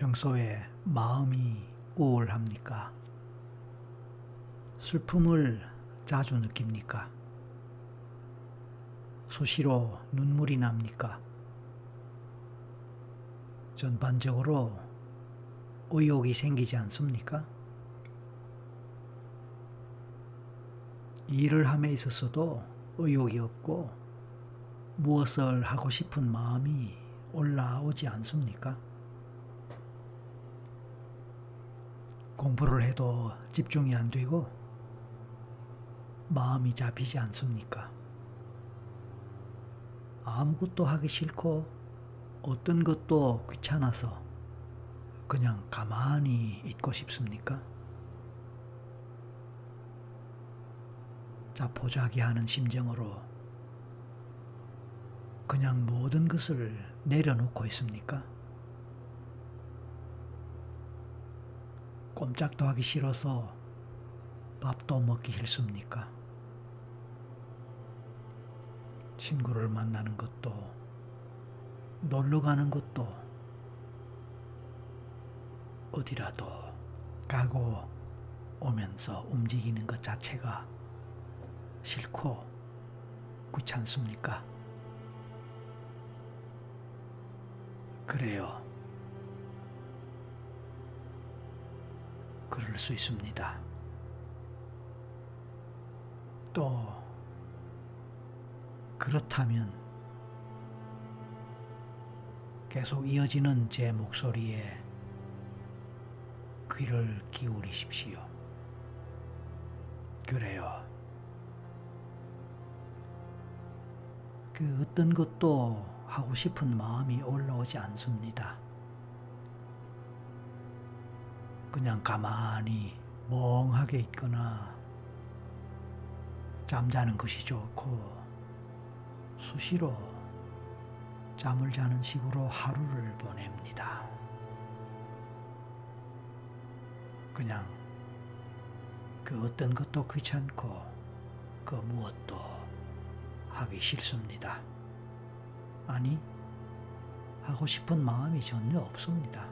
평소에 마음이 우울합니까? 슬픔을 자주 느낍니까? 수시로 눈물이 납니까? 전반적으로 의욕이 생기지 않습니까? 일을 함에 있어서도 의욕이 없고 무엇을 하고 싶은 마음이 올라오지 않습니까? 공부를 해도 집중이 안 되고 마음이 잡히지 않습니까? 아무것도 하기 싫고 어떤 것도 귀찮아서 그냥 가만히 있고 싶습니까? 자포자기하는 심정으로 그냥 모든 것을 내려놓고 있습니까? 꼼짝도 하기 싫어서 밥도 먹기 싫습니까? 친구를 만나는 것도 놀러 가는 것도 어디라도 가고 오면서 움직이는 것 자체가 싫고 귀찮습니까? 그래요. 그럴 수 있습니다. 또 그렇다면 계속 이어지는 제 목소리에 귀를 기울이십시오. 그래요. 그 어떤 것도 하고 싶은 마음이 올라오지 않습니다. 그냥 가만히 멍하게 있거나 잠자는 것이 좋고 수시로 잠을 자는 식으로 하루를 보냅니다. 그냥 그 어떤 것도 귀찮고 그 무엇도 하기 싫습니다. 아니, 하고 싶은 마음이 전혀 없습니다.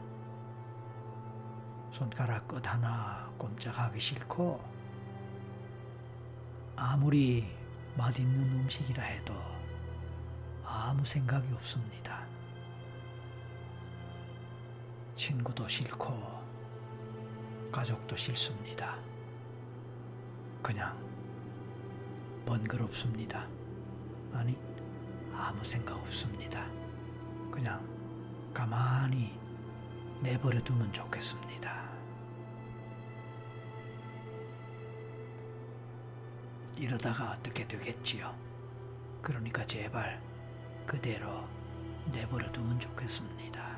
손가락 끝 하나 꼼짝하기 싫고 아무리 맛있는 음식이라 해도 아무 생각이 없습니다. 친구도 싫고 가족도 싫습니다. 그냥 번거롭습니다. 아니, 아무 생각 없습니다. 그냥 가만히 내버려 두면 좋겠습니다. 이러다가 어떻게 되겠지요? 그러니까 제발 그대로 내버려 두면 좋겠습니다.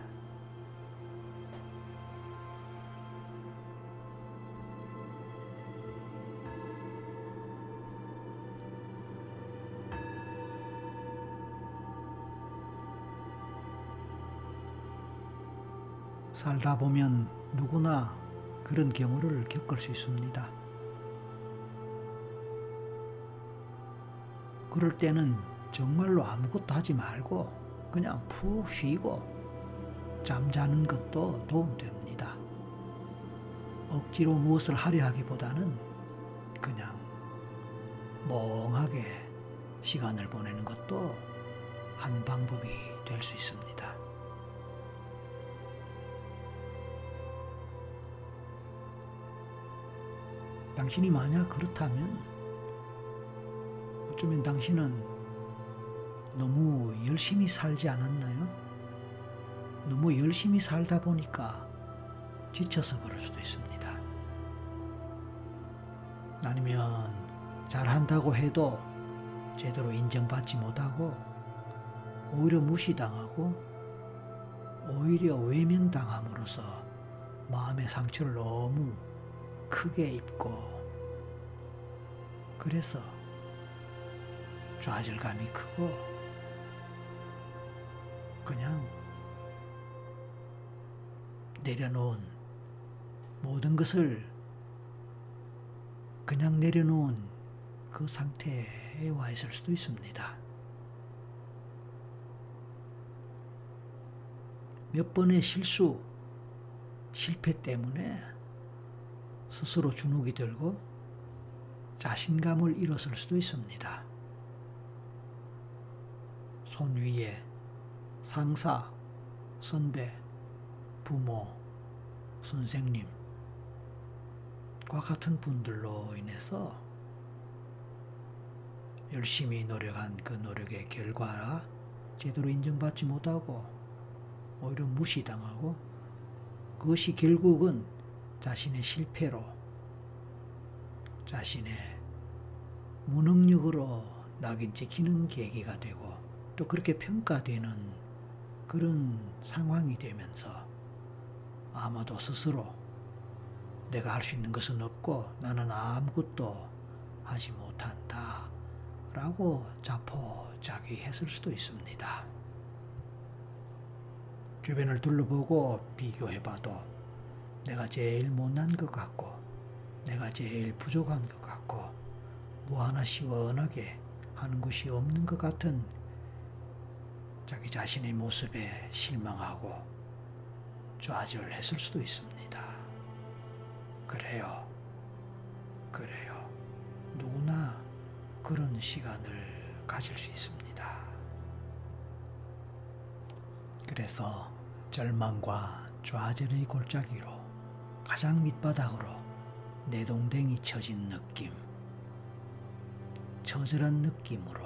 살다 보면 누구나 그런 경우를 겪을 수 있습니다. 그럴 때는 정말로 아무것도 하지 말고 그냥 푹 쉬고 잠자는 것도 도움됩니다. 억지로 무엇을 하려 하기보다는 그냥 멍하게 시간을 보내는 것도 한 방법이 될 수 있습니다. 당신이 만약 그렇다면 어쩌면 당신은 너무 열심히 살지 않았나요? 너무 열심히 살다 보니까 지쳐서 그럴 수도 있습니다. 아니면 잘한다고 해도 제대로 인정받지 못하고 오히려 무시당하고 오히려 외면당함으로써 마음의 상처를 너무 크게 입고 그래서 좌절감이 크고 그냥 내려놓은 모든 것을 그냥 내려놓은 그 상태에 와 있을 수도 있습니다. 몇 번의 실수, 실패 때문에 스스로 주눅이 들고 자신감을 잃었을 수도 있습니다. 손 위에 상사, 선배, 부모, 선생님과 같은 분들로 인해서 열심히 노력한 그 노력의 결과라 제대로 인정받지 못하고 오히려 무시당하고 그것이 결국은 자신의 실패로 자신의 무능력으로 낙인 찍히는 계기가 되고 또 그렇게 평가되는 그런 상황이 되면서 아마도 스스로 내가 할 수 있는 것은 없고 나는 아무것도 하지 못한다 라고 자포자기했을 수도 있습니다. 주변을 둘러보고 비교해봐도 내가 제일 못난 것 같고 내가 제일 부족한 것 같고 뭐 하나 시원하게 하는 것이 없는 것 같은 자기 자신의 모습에 실망하고 좌절했을 수도 있습니다. 그래요. 누구나 그런 시간을 가질 수 있습니다. 그래서 절망과 좌절의 골짜기로 가장 밑바닥으로 내동댕이 쳐진 느낌, 처절한 느낌으로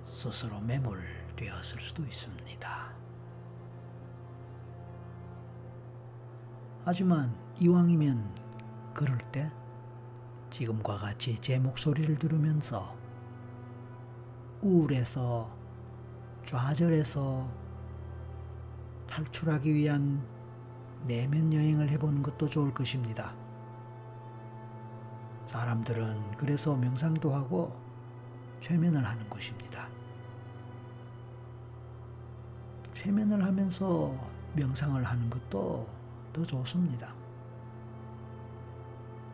스스로 매몰되었을 수도 있습니다. 하지만 이왕이면 그럴 때 지금과 같이 제 목소리를 들으면서 우울해서 좌절해서 탈출하기 위한 내면 여행을 해보는 것도 좋을 것입니다. 사람들은 그래서 명상도 하고 최면을 하는 것입니다. 최면을 하면서 명상을 하는 것도 더 좋습니다.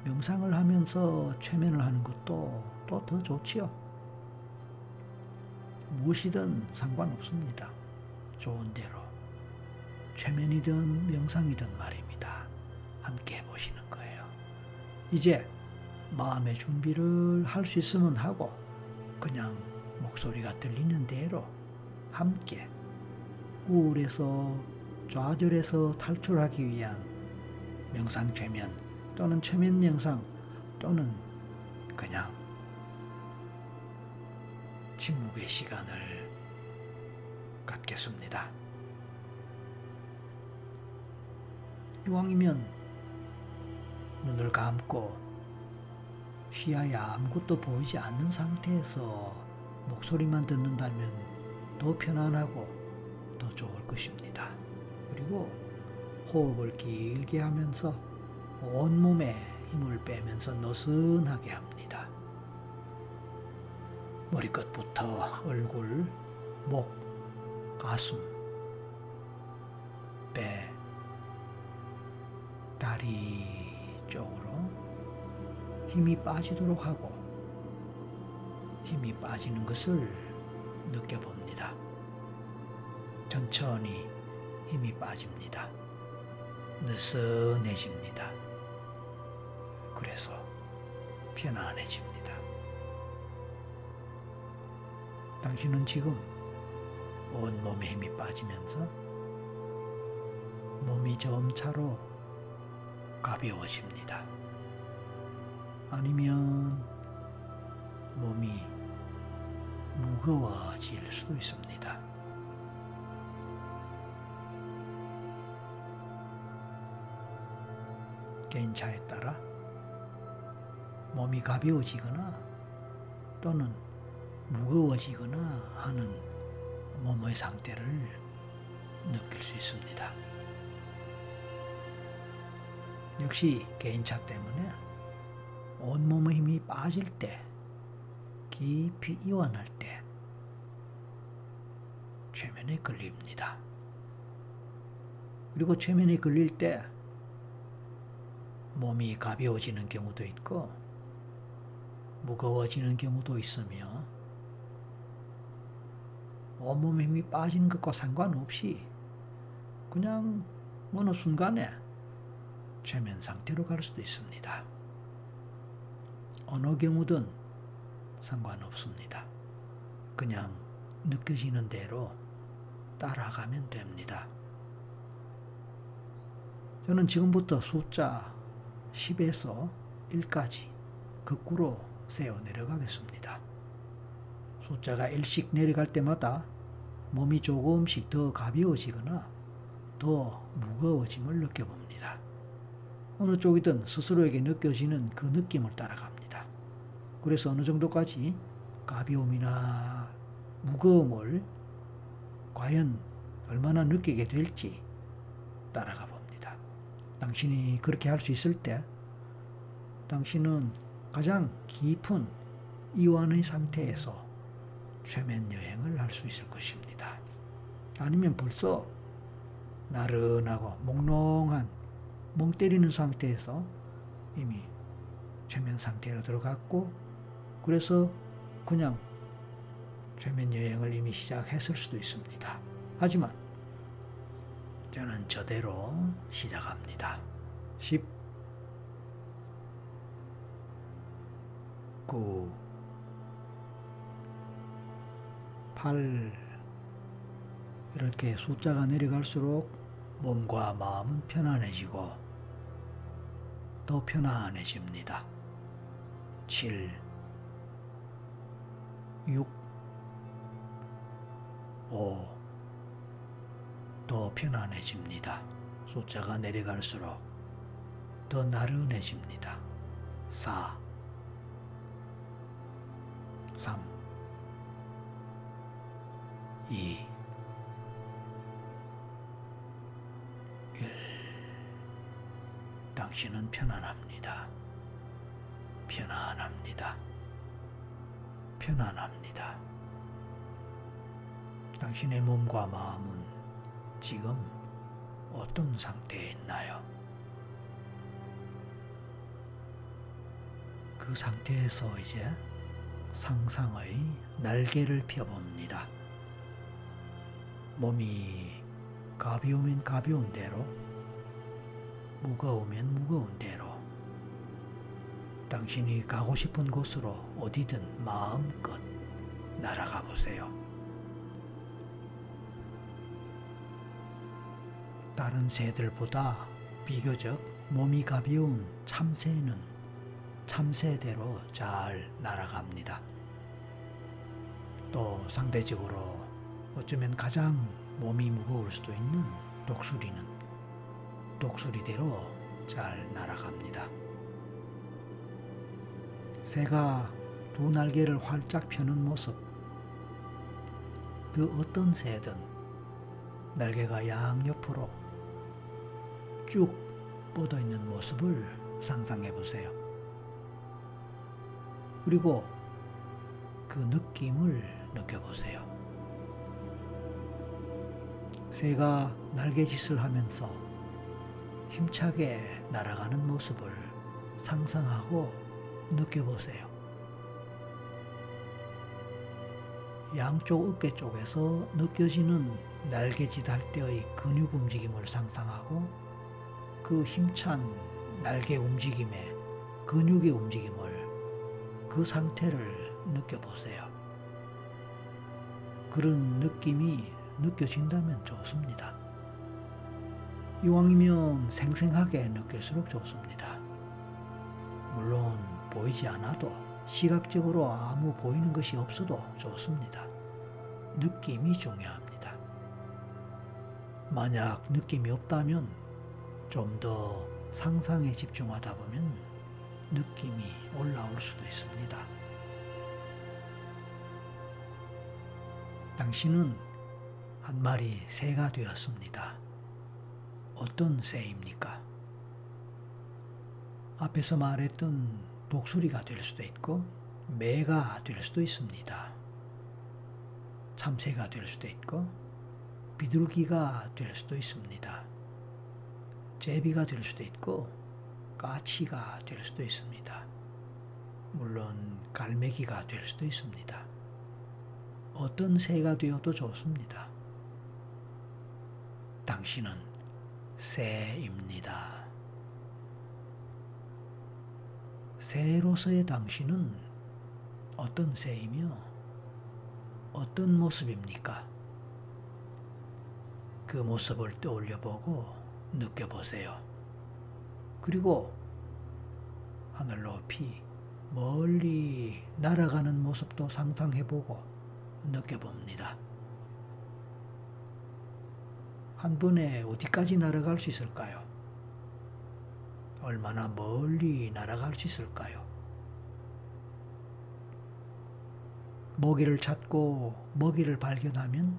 명상을 하면서 최면을 하는 것도 또 더 좋지요. 무엇이든 상관없습니다. 좋은 대로 최면이든 명상이든 말입니다. 함께 해보시는 거예요. 이제 마음의 준비를 할 수 있으면 하고 그냥 목소리가 들리는 대로 함께 우울해서 좌절해서 탈출하기 위한 명상 최면 또는 최면 명상 또는 그냥 침묵의 시간을 갖겠습니다. 이왕이면 눈을 감고 시야에 아무것도 보이지 않는 상태에서 목소리만 듣는다면 더 편안하고 더 좋을 것입니다. 그리고 호흡을 길게 하면서 온몸에 힘을 빼면서 느슨하게 합니다. 머리끝부터 얼굴, 목, 가슴, 배, 다리 쪽으로 힘이 빠지도록 하고 힘이 빠지는 것을 느껴봅니다. 천천히 힘이 빠집니다. 느슨해집니다. 그래서 편안해집니다. 당신은 지금 온몸에 힘이 빠지면서 몸이 점차로 가벼워집니다. 아니면 몸이 무거워질 수도 있습니다. 개인차에 따라 몸이 가벼워지거나 또는 무거워지거나 하는 몸의 상태를 느낄 수 있습니다. 역시 개인차 때문에 온몸의 힘이 빠질 때, 깊이 이완할 때 최면에 걸립니다. 그리고 최면에 걸릴 때 몸이 가벼워지는 경우도 있고 무거워지는 경우도 있으며 온몸에 힘이 빠지는 것과 상관없이 그냥 어느 순간에 최면 상태로 갈 수도 있습니다. 어느 경우든 상관없습니다. 그냥 느껴지는 대로 따라가면 됩니다. 저는 지금부터 숫자 10에서 1까지 거꾸로 세어 내려가겠습니다. 숫자가 1씩 내려갈 때마다 몸이 조금씩 더 가벼워지거나 더 무거워짐을 느껴봅니다. 어느 쪽이든 스스로에게 느껴지는 그 느낌을 따라갑니다. 그래서 어느 정도까지 가벼움이나 무거움을 과연 얼마나 느끼게 될지 따라가 봅니다. 당신이 그렇게 할 수 있을 때 당신은 가장 깊은 이완의 상태에서 최면 여행을 할 수 있을 것입니다. 아니면 벌써 나른하고 몽롱한 멍 때리는 상태에서 이미 최면 상태로 들어갔고 그래서 그냥 최면 여행을 이미 시작했을 수도 있습니다. 하지만 저는 저대로 시작합니다. 10, 9, 8 이렇게 숫자가 내려갈수록 몸과 마음은 편안해지고 더 편안해집니다. 7, 6, 5 더 편안해집니다. 숫자가 내려갈수록 더 나른해집니다. 4, 3, 2, 1 당신은 편안합니다. 편안합니다. 편안합니다. 당신의 몸과 마음은 지금 어떤 상태에 있나요? 그 상태에서 이제 상상의 날개를 펴봅니다. 몸이 가벼우면 가벼운 대로, 무거우면 무거운 대로 당신이 가고 싶은 곳으로 어디든 마음껏 날아가 보세요. 다른 새들보다 비교적 몸이 가벼운 참새는 참새대로 잘 날아갑니다. 또 상대적으로 어쩌면 가장 몸이 무거울 수도 있는 독수리는 독수리대로 잘 날아갑니다. 새가 두 날개를 활짝 펴는 모습, 그 어떤 새든 날개가 양옆으로 쭉 뻗어 있는 모습을 상상해 보세요. 그리고 그 느낌을 느껴보세요. 새가 날개짓을 하면서 힘차게 날아가는 모습을 상상하고 느껴보세요. 양쪽 어깨 쪽에서 느껴지는 날개짓 할 때의 근육 움직임을 상상하고 그 힘찬 날개 움직임의 근육의 움직임을 그 상태를 느껴보세요. 그런 느낌이 느껴진다면 좋습니다. 이왕이면 생생하게 느낄수록 좋습니다. 물론 보이지 않아도 시각적으로 아무 보이는 것이 없어도 좋습니다. 느낌이 중요합니다. 만약 느낌이 없다면 좀 더 상상에 집중하다 보면 느낌이 올라올 수도 있습니다. 당신은 한 마리 새가 되었습니다. 어떤 새입니까? 앞에서 말했던 독수리가 될 수도 있고 매가 될 수도 있습니다. 참새가 될 수도 있고 비둘기가 될 수도 있습니다. 제비가 될 수도 있고 까치가 될 수도 있습니다. 물론 갈매기가 될 수도 있습니다. 어떤 새가 되어도 좋습니다. 당신은 새입니다. 새로서의 당신은 어떤 새이며 어떤 모습입니까? 그 모습을 떠올려보고 느껴보세요. 그리고 하늘 높이 멀리 날아가는 모습도 상상해보고 느껴봅니다. 한 번에 어디까지 날아갈 수 있을까요? 얼마나 멀리 날아갈 수 있을까요? 먹이를 찾고 먹이를 발견하면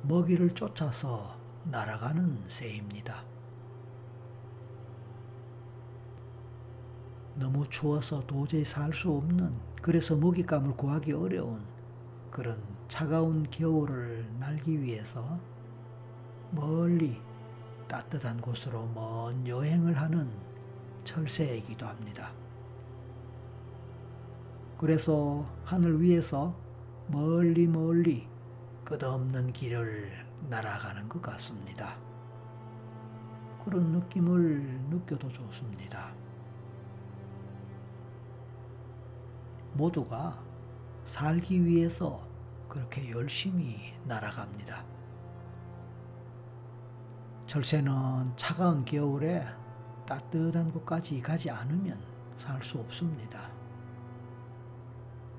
먹이를 쫓아서 날아가는 새입니다. 너무 추워서 도저히 살 수 없는, 그래서 먹잇감을 구하기 어려운 그런 차가운 겨울을 날기 위해서 멀리 따뜻한 곳으로 먼 여행을 하는 철새이기도 합니다. 그래서 하늘 위에서 멀리 멀리 끝없는 길을 날아가는 것 같습니다. 그런 느낌을 느껴도 좋습니다. 모두가 살기 위해서 그렇게 열심히 날아갑니다. 철새는 차가운 겨울에 따뜻한 곳까지 가지 않으면 살 수 없습니다.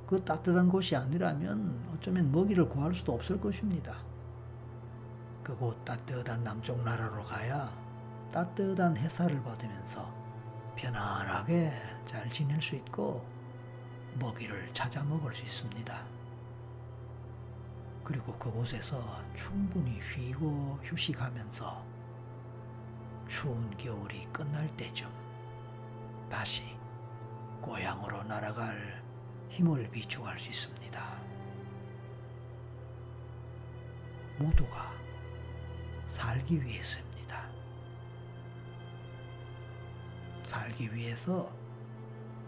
그 따뜻한 곳이 아니라면 어쩌면 먹이를 구할 수도 없을 것입니다. 그곳 따뜻한 남쪽 나라로 가야 따뜻한 햇살을 받으면서 편안하게 잘 지낼 수 있고 먹이를 찾아 먹을 수 있습니다. 그리고 그곳에서 충분히 쉬고 휴식하면서 추운 겨울이 끝날 때쯤 다시 고향으로 날아갈 힘을 비축할 수 있습니다. 모두가 살기 위해서입니다. 살기 위해서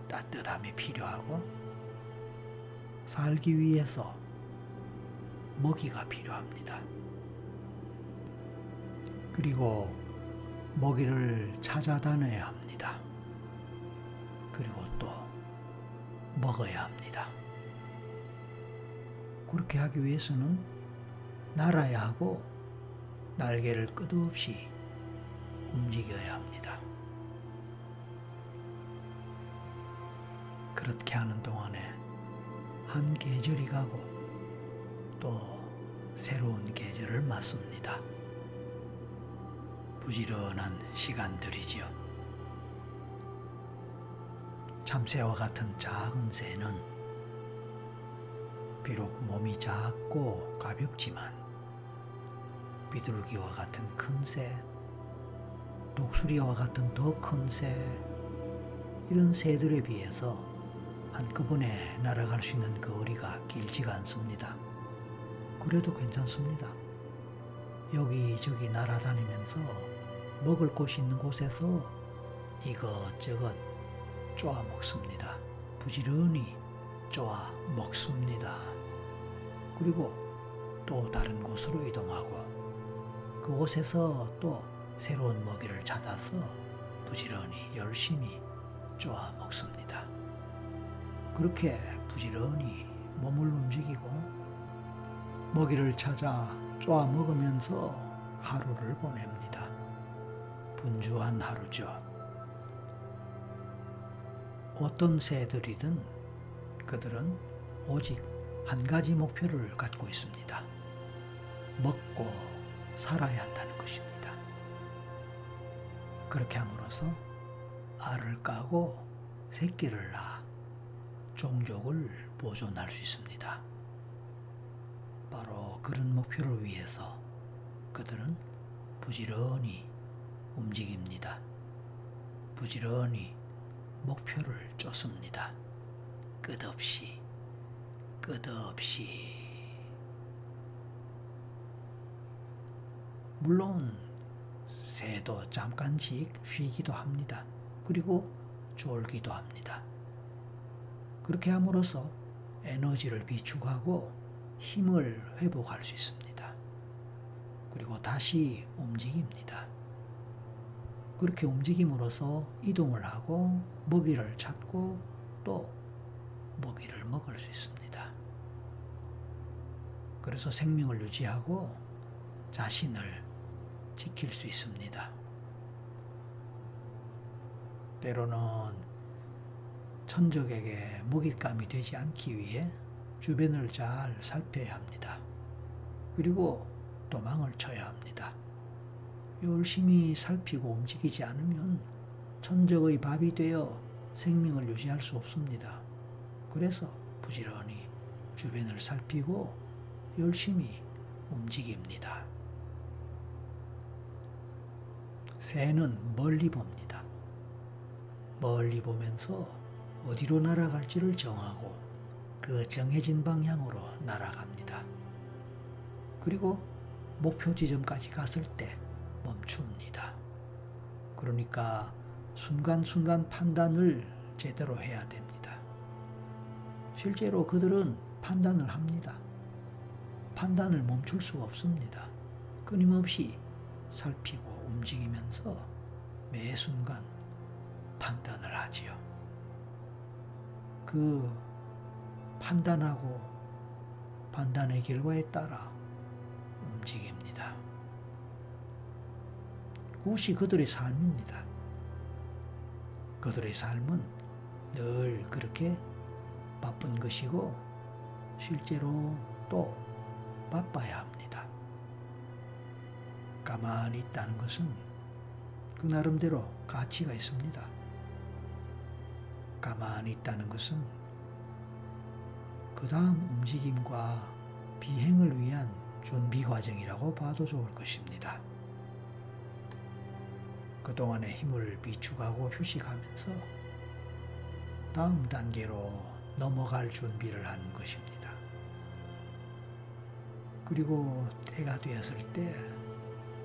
따뜻함이 필요하고 살기 위해서 먹이가 필요합니다. 그리고 먹이를 찾아다녀야 합니다. 그리고 또 먹어야 합니다. 그렇게 하기 위해서는 날아야 하고 날개를 끝없이 움직여야 합니다. 그렇게 하는 동안에 한 계절이 가고 또 새로운 계절을 맞습니다. 부지런한 시간들이지요. 참새와 같은 작은 새는 비록 몸이 작고 가볍지만 비둘기와 같은 큰 새, 독수리와 같은 더 큰 새, 이런 새들에 비해서 한꺼번에 날아갈 수 있는 거리가 길지가 않습니다. 그래도 괜찮습니다. 여기저기 날아다니면서 먹을 곳이 있는 곳에서 이것저것 쪼아 먹습니다. 부지런히 쪼아 먹습니다. 그리고 또 다른 곳으로 이동하고 그곳에서 또 새로운 먹이를 찾아서 부지런히 열심히 쪼아 먹습니다. 그렇게 부지런히 몸을 움직이고 먹이를 찾아 쪼아 먹으면서 하루를 보냅니다. 분주한 하루죠. 어떤 새들이든 그들은 오직 한 가지 목표를 갖고 있습니다. 먹고 살아야 한다는 것입니다. 그렇게 함으로써 알을 까고 새끼를 낳아 종족을 보존할 수 있습니다. 바로 그런 목표를 위해서 그들은 부지런히 움직입니다. 부지런히 목표를 쫓습니다. 끝없이. 물론 새도 잠깐씩 쉬기도 합니다. 그리고 졸기도 합니다. 그렇게 함으로써 에너지를 비축하고 힘을 회복할 수 있습니다. 그리고 다시 움직입니다. 그렇게 움직임으로써 이동을 하고 먹이를 찾고 또 먹이를 먹을 수 있습니다. 그래서 생명을 유지하고 자신을 지킬 수 있습니다. 때로는 천적에게 먹잇감이 되지 않기 위해 주변을 잘 살펴야 합니다. 그리고 도망을 쳐야 합니다. 열심히 살피고 움직이지 않으면 천적의 밥이 되어 생명을 유지할 수 없습니다. 그래서 부지런히 주변을 살피고 열심히 움직입니다. 새는 멀리 봅니다. 멀리 보면서 어디로 날아갈지를 정하고 그 정해진 방향으로 날아갑니다. 그리고 목표 지점까지 갔을 때 멈춥니다. 그러니까 순간순간 판단을 제대로 해야 됩니다. 실제로 그들은 판단을 합니다. 판단을 멈출 수가 없습니다. 끊임없이 살피고 움직이면서 매 순간 판단을 하지요. 그 판단하고 판단의 결과에 따라 움직입니다. 그것이 그들의 삶입니다. 그들의 삶은 늘 그렇게 바쁜 것이고 실제로 또 바빠야 합니다. 가만히 있다는 것은 그 나름대로 가치가 있습니다. 가만히 있다는 것은 그 다음 움직임과 비행을 위한 준비 과정이라고 봐도 좋을 것입니다. 그동안의 힘을 비축하고 휴식하면서 다음 단계로 넘어갈 준비를 하는 것입니다. 그리고 때가 되었을 때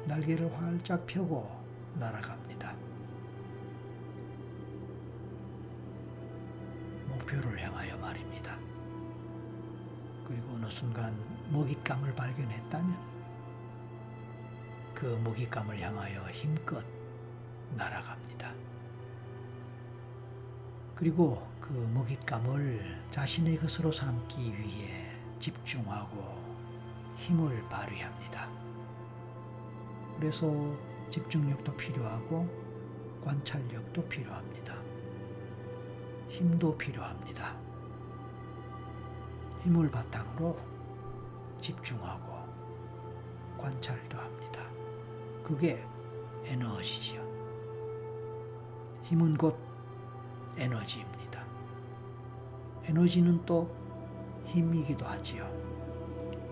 날개를 활짝 펴고 날아갑니다. 목표를 향하여 말입니다. 그리고 어느 순간 먹잇감을 발견했다면 그 먹잇감을 향하여 힘껏 날아갑니다. 그리고 그 먹잇감을 자신의 것으로 삼기 위해 집중하고 힘을 발휘합니다. 그래서 집중력도 필요하고 관찰력도 필요합니다. 힘도 필요합니다. 힘을 바탕으로 집중하고 관찰도 합니다. 그게 에너지지요. 힘은 곧 에너지입니다. 에너지는 또 힘이기도 하지요.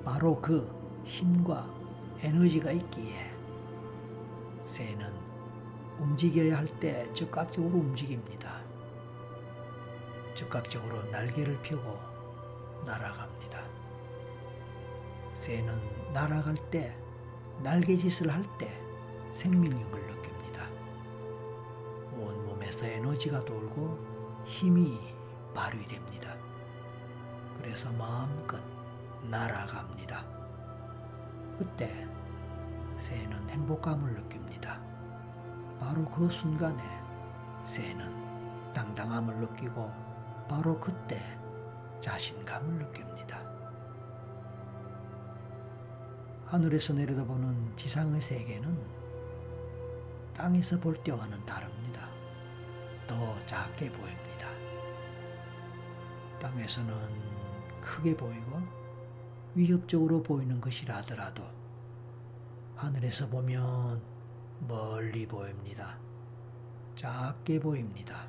바로 그 힘과 에너지가 있기에 새는 움직여야 할 때 즉각적으로 움직입니다. 즉각적으로 날개를 펴고 날아갑니다. 새는 날아갈 때, 날개짓을 할 때 생명력을 느낍니다. 온몸에서 에너지가 돌고 힘이 발휘됩니다. 그래서 마음껏 날아갑니다. 그때 새는 행복감을 느낍니다. 바로 그 순간에 새는 당당함을 느끼고 바로 그때 자신감을 느낍니다. 하늘에서 내려다보는 지상의 세계는 땅에서 볼 때와는 다릅니다. 더 작게 보입니다. 땅에서는 크게 보이고 위협적으로 보이는 것이라 하더라도 하늘에서 보면 멀리 보입니다. 작게 보입니다.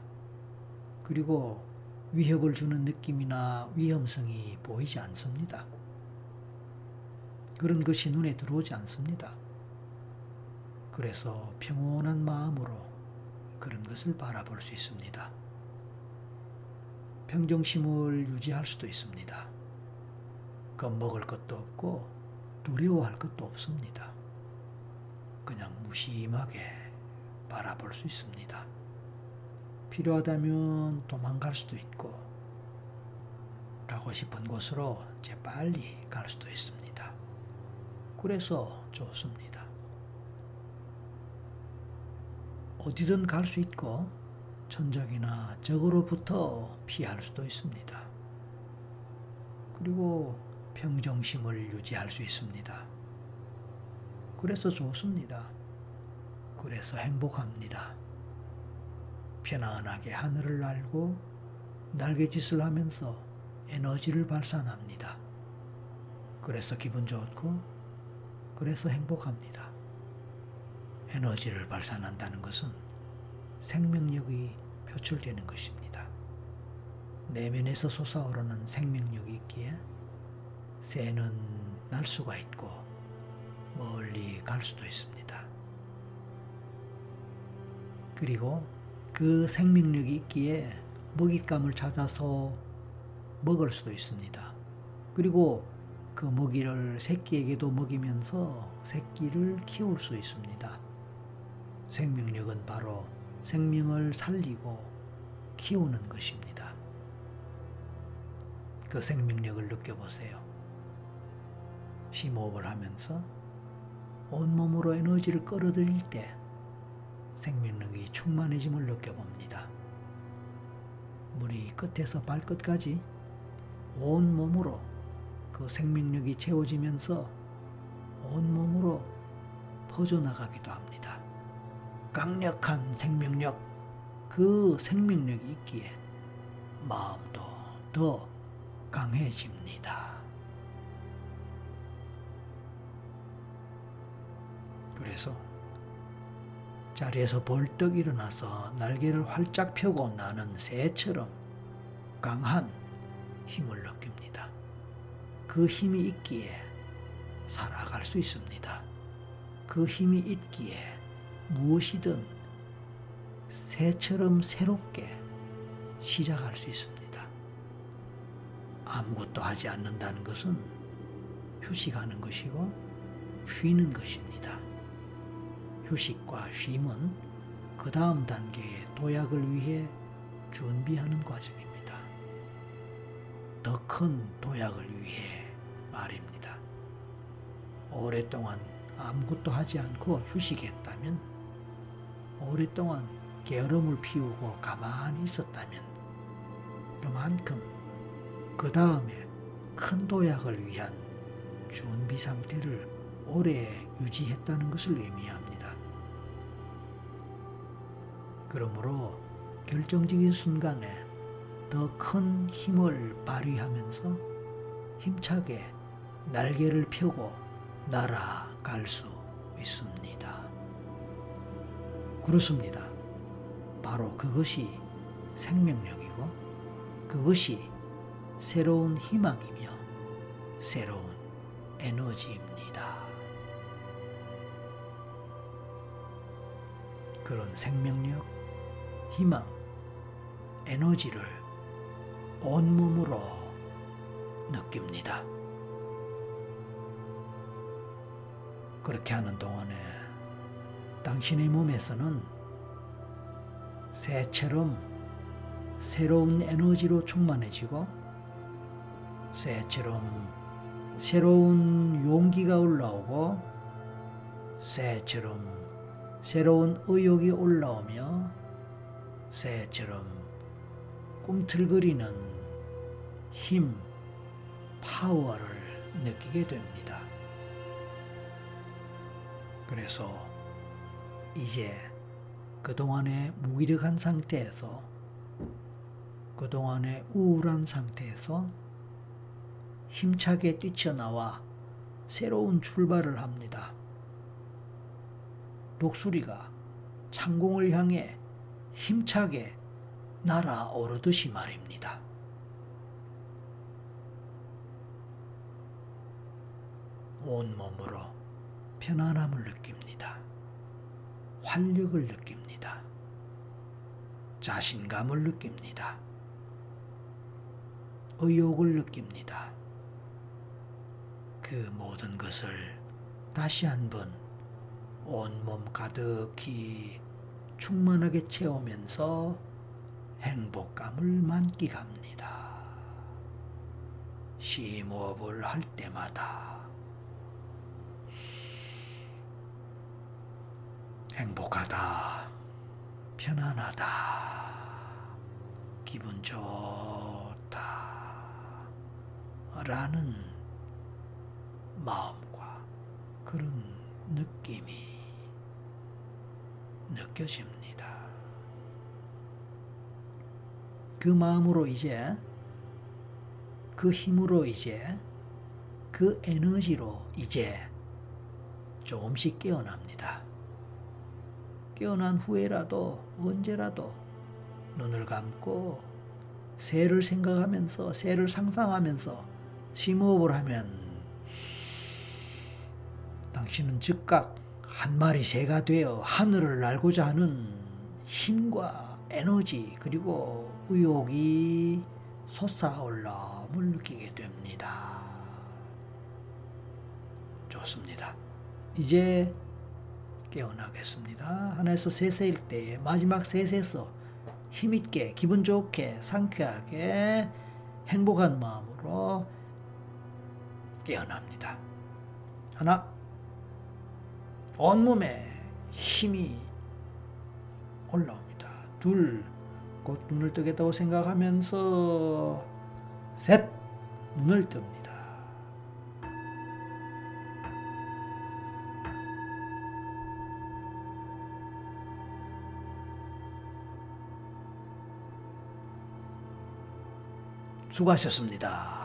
그리고 위협을 주는 느낌이나 위험성이 보이지 않습니다. 그런 것이 눈에 들어오지 않습니다. 그래서 평온한 마음으로 그런 것을 바라볼 수 있습니다. 평정심을 유지할 수도 있습니다. 겁먹을 것도 없고 두려워할 것도 없습니다. 그냥 무심하게 바라볼 수 있습니다. 필요하다면 도망갈 수도 있고 가고 싶은 곳으로 재빨리 갈 수도 있습니다. 그래서 좋습니다. 어디든 갈 수 있고 천적이나 적으로부터 피할 수도 있습니다. 그리고 평정심을 유지할 수 있습니다. 그래서 좋습니다. 그래서 행복합니다. 편안하게 하늘을 날고 날개짓을 하면서 에너지를 발산합니다. 그래서 기분 좋고 그래서 행복합니다. 에너지를 발산한다는 것은 생명력이 표출되는 것입니다. 내면에서 솟아오르는 생명력이 있기에 새는 날 수가 있고 멀리 갈 수도 있습니다. 그리고 그 생명력이 있기에 먹잇감을 찾아서 먹을 수도 있습니다. 그리고 그 먹이를 새끼에게도 먹이면서 새끼를 키울 수 있습니다. 생명력은 바로 생명을 살리고 키우는 것입니다. 그 생명력을 느껴보세요. 심호흡을 하면서 온몸으로 에너지를 끌어들일 때 생명력이 충만해짐을 느껴봅니다. 머리 끝에서 발끝까지 온몸으로 그 생명력이 채워지면서 온몸으로 퍼져나가기도 합니다. 강력한 생명력, 그 생명력이 있기에 마음도 더 강해집니다. 그래서 자리에서 벌떡 일어나서 날개를 활짝 펴고 나는 새처럼 강한 힘을 느낍니다. 그 힘이 있기에 살아갈 수 있습니다. 그 힘이 있기에 무엇이든 새처럼 새롭게 시작할 수 있습니다. 아무것도 하지 않는다는 것은 휴식하는 것이고 쉬는 것입니다. 휴식과 쉼은 그 다음 단계의 도약을 위해 준비하는 과정입니다. 더 큰 도약을 위해 말입니다. 오랫동안 아무것도 하지 않고 휴식했다면, 오랫동안 게으름을 피우고 가만히 있었다면 그만큼 그 다음에 큰 도약을 위한 준비 상태를 오래 유지했다는 것을 의미합니다. 그러므로 결정적인 순간에 더 큰 힘을 발휘하면서 힘차게 날개를 펴고 날아갈 수 있습니다. 그렇습니다. 바로 그것이 생명력이고 그것이 새로운 희망이며 새로운 에너지입니다. 그런 생명력, 희망, 에너지를 온몸으로 느낍니다. 그렇게 하는 동안에 당신의 몸에서는 새처럼 새로운 에너지로 충만해지고 새처럼 새로운 용기가 올라오고 새처럼 새로운 의욕이 올라오며 새처럼 꿈틀거리는 힘, 파워를 느끼게 됩니다. 그래서 이제 그동안의 무기력한 상태에서, 그동안의 우울한 상태에서 힘차게 뛰쳐나와 새로운 출발을 합니다. 독수리가 창공을 향해 힘차게 날아오르듯이 말입니다. 온몸으로 편안함을 느낍니다. 활력을 느낍니다. 자신감을 느낍니다. 의욕을 느낍니다. 그 모든 것을 다시 한번 온몸 가득히 충만하게 채우면서 행복감을 만끽합니다. 심호흡을 할 때마다 행복하다, 편안하다, 기분 좋다 라는 마음과 그런 느낌이 느껴집니다. 그 마음으로 이제, 그 힘으로 이제, 그 에너지로 이제 조금씩 깨어납니다. 깨어난 후에라도 언제라도 눈을 감고 새를 생각하면서, 새를 상상하면서 심호흡을 하면 당신은 즉각 한 마리 새가 되어 하늘을 날고자 하는 힘과 에너지 그리고 의욕이 솟아올라옴을 느끼게 됩니다. 좋습니다. 이제 깨어나겠습니다. 하나에서 셋일 때에 마지막 셋에서 힘있게 기분 좋게 상쾌하게 행복한 마음으로 깨어납니다. 하나, 온몸에 힘이 올라옵니다. 둘, 곧 눈을 뜨겠다고 생각하면서 셋, 눈을 뜹니다. 수고하셨습니다.